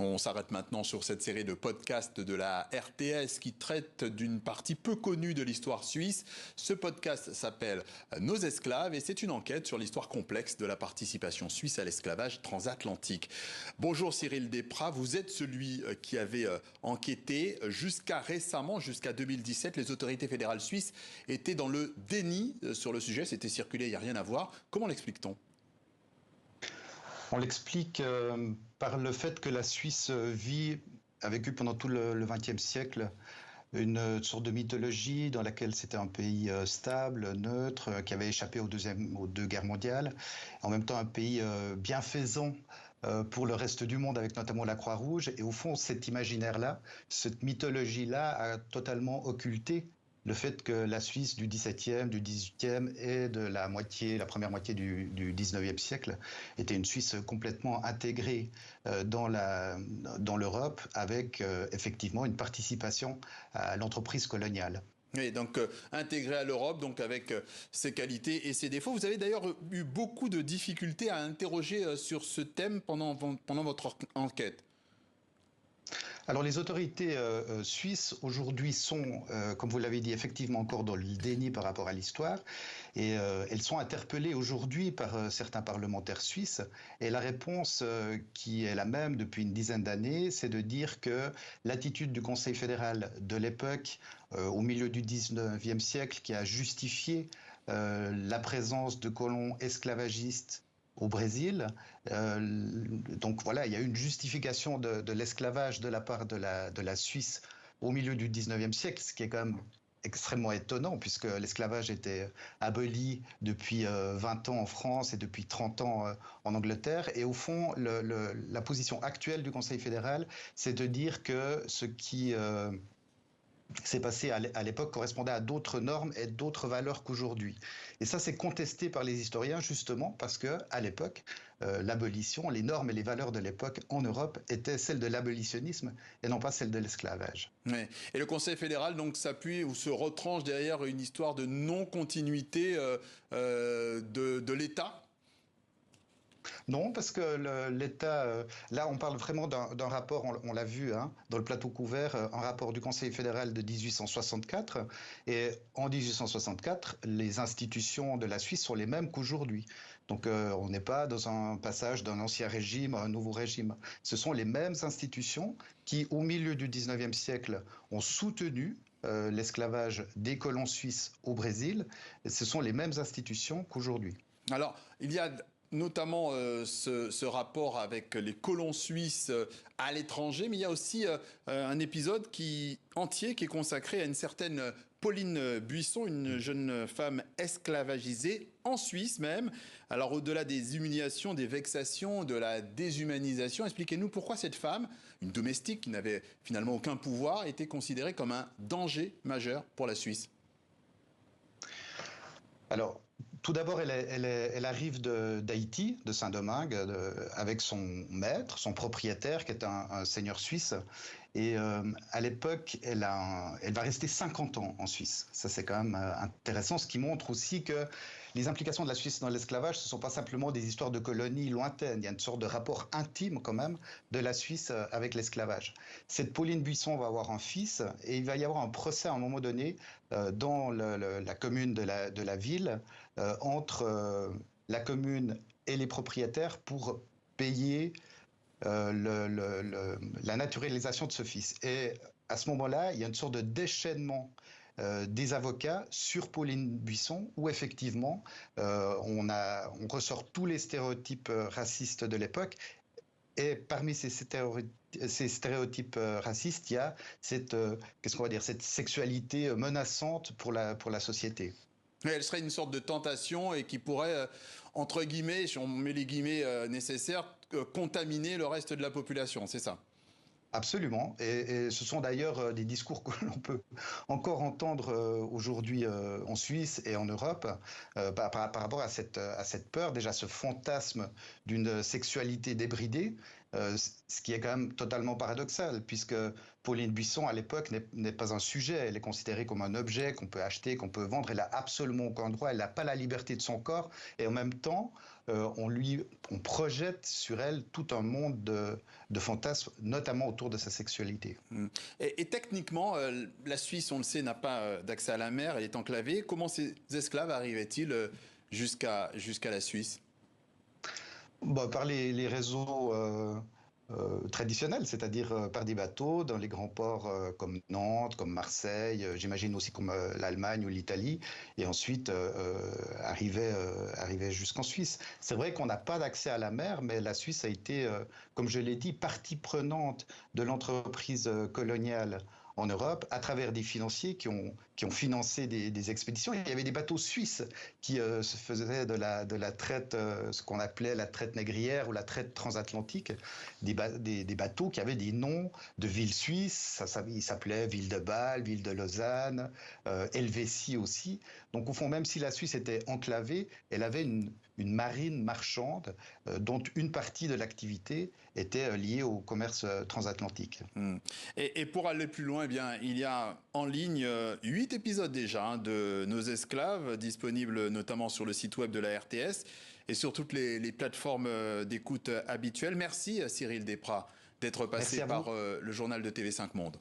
On s'arrête maintenant sur cette série de podcasts de la RTS qui traite d'une partie peu connue de l'histoire suisse. Ce podcast s'appelle Nos esclaves et c'est une enquête sur l'histoire complexe de la participation suisse à l'esclavage transatlantique. Bonjour Cyril Desprats, vous êtes celui qui avait enquêté jusqu'à récemment, jusqu'à 2017. Les autorités fédérales suisses étaient dans le déni sur le sujet, c'était circulé, il n'y a rien à voir. Comment l'explique-t-on ? On l'explique par le fait que la Suisse a vécu pendant tout le XXe siècle une sorte de mythologie dans laquelle c'était un pays stable, neutre, qui avait échappé aux deux guerres mondiales, en même temps un pays bienfaisant pour le reste du monde, avec notamment la Croix-Rouge. Et au fond, cet imaginaire-là, cette mythologie-là a totalement occulté le fait que la Suisse du XVIIe, du XVIIIe et de la première moitié du XIXe siècle était une Suisse complètement intégrée dans l'Europe avec effectivement une participation à l'entreprise coloniale. Oui, donc intégré à l'Europe, donc avec ses qualités et ses défauts. Vous avez d'ailleurs eu beaucoup de difficultés à interroger sur ce thème pendant votre enquête. Alors les autorités suisses aujourd'hui sont, comme vous l'avez dit, effectivement encore dans le déni par rapport à l'histoire, et elles sont interpellées aujourd'hui par certains parlementaires suisses, et la réponse qui est la même depuis une dizaine d'années, c'est de dire que l'attitude du Conseil fédéral de l'époque, au milieu du XIXe siècle, qui a justifié la présence de colons esclavagistes au Brésil. Donc voilà, il y a eu une justification de l'esclavage de la part de la Suisse au milieu du XIXe siècle, ce qui est quand même extrêmement étonnant puisque l'esclavage était aboli depuis 20 ans en France et depuis 30 ans en Angleterre. Et au fond, la position actuelle du Conseil fédéral, c'est de dire que ce qui s'est passé à l'époque correspondait à d'autres normes et d'autres valeurs qu'aujourd'hui. Et ça, c'est contesté par les historiens justement parce que à l'époque, l'abolition, les normes et les valeurs de l'époque en Europe étaient celles de l'abolitionnisme et non pas celles de l'esclavage. Ouais. Et le Conseil fédéral donc s'appuie ou se retranche derrière une histoire de non-continuité de l'État. Non, parce que l'État, là on parle vraiment d'un rapport, on l'a vu dans le plateau couvert, un rapport du Conseil fédéral de 1864. Et en 1864, les institutions de la Suisse sont les mêmes qu'aujourd'hui. Donc on n'est pas dans un passage d'un ancien régime à un nouveau régime. Ce sont les mêmes institutions qui, au milieu du 19e siècle, ont soutenu l'esclavage des colons suisses au Brésil. Et ce sont les mêmes institutions qu'aujourd'hui. Alors, il y a notamment ce rapport avec les colons suisses à l'étranger, mais il y a aussi un épisode entier qui est consacré à une certaine Pauline Buisson, une jeune femme esclavagisée en Suisse même. Alors au-delà des humiliations, des vexations, de la déshumanisation, expliquez-nous pourquoi cette femme, une domestique qui n'avait finalement aucun pouvoir, était considérée comme un danger majeur pour la Suisse. Alors, tout d'abord, elle arrive d'Haïti, de Saint-Domingue, avec son maître, son propriétaire, qui est un seigneur suisse. Et à l'époque, elle va rester 50 ans en Suisse. Ça, c'est quand même intéressant, ce qui montre aussi que les implications de la Suisse dans l'esclavage, ce ne sont pas simplement des histoires de colonies lointaines. Il y a une sorte de rapport intime, quand même, de la Suisse avec l'esclavage. Cette Pauline Buisson va avoir un fils, et il va y avoir un procès à un moment donné dans la commune de la ville, entre la commune et les propriétaires pour payer la naturalisation de ce fils. Et à ce moment-là, il y a une sorte de déchaînement des avocats sur Pauline Buisson, où effectivement, on ressort tous les stéréotypes racistes de l'époque. Et parmi ces stéréotypes racistes, il y a cette sexualité menaçante pour la société. Elle serait une sorte de tentation et qui pourrait, entre guillemets, si on met les guillemets nécessaires, contaminer le reste de la population, c'est ça ? Absolument, et ce sont d'ailleurs des discours que l'on peut encore entendre aujourd'hui en Suisse et en Europe par rapport à cette peur, déjà ce fantasme d'une sexualité débridée, ce qui est quand même totalement paradoxal, puisque Pauline Buisson, à l'époque, n'est pas un sujet, elle est considérée comme un objet qu'on peut acheter, qu'on peut vendre, elle n'a absolument aucun droit, elle n'a pas la liberté de son corps, et en même temps, on projette sur elle tout un monde de fantasmes, notamment autour de sa sexualité. Et techniquement, la Suisse, on le sait, n'a pas d'accès à la mer, elle est enclavée. Comment ces esclaves arrivaient-ils jusqu'à la Suisse? Bon, par les réseaux traditionnels, c'est-à-dire par des bateaux dans les grands ports comme Nantes, comme Marseille, j'imagine aussi comme l'Allemagne ou l'Italie, et ensuite arrivait jusqu'en Suisse. C'est vrai qu'on n'a pas d'accès à la mer, mais la Suisse a été, comme je l'ai dit, partie prenante de l'entreprise coloniale en Europe à travers des financiers qui ont financé des expéditions. Il y avait des bateaux suisses qui se faisaient de la traite, ce qu'on appelait la traite négrière ou la traite transatlantique, des bateaux qui avaient des noms de villes suisses. Ils s'appelaient Ville de Bâle, Ville de Lausanne, Helvétie aussi. Donc au fond, même si la Suisse était enclavée, elle avait une marine marchande dont une partie de l'activité était liée au commerce transatlantique. Et pour aller plus loin, eh bien, il y a en ligne 8 épisodes déjà de Nos esclaves, disponibles notamment sur le site web de la RTS et sur toutes les plateformes d'écoute habituelles. Merci Cyril Desprats d'être passé par le journal de TV5 Monde.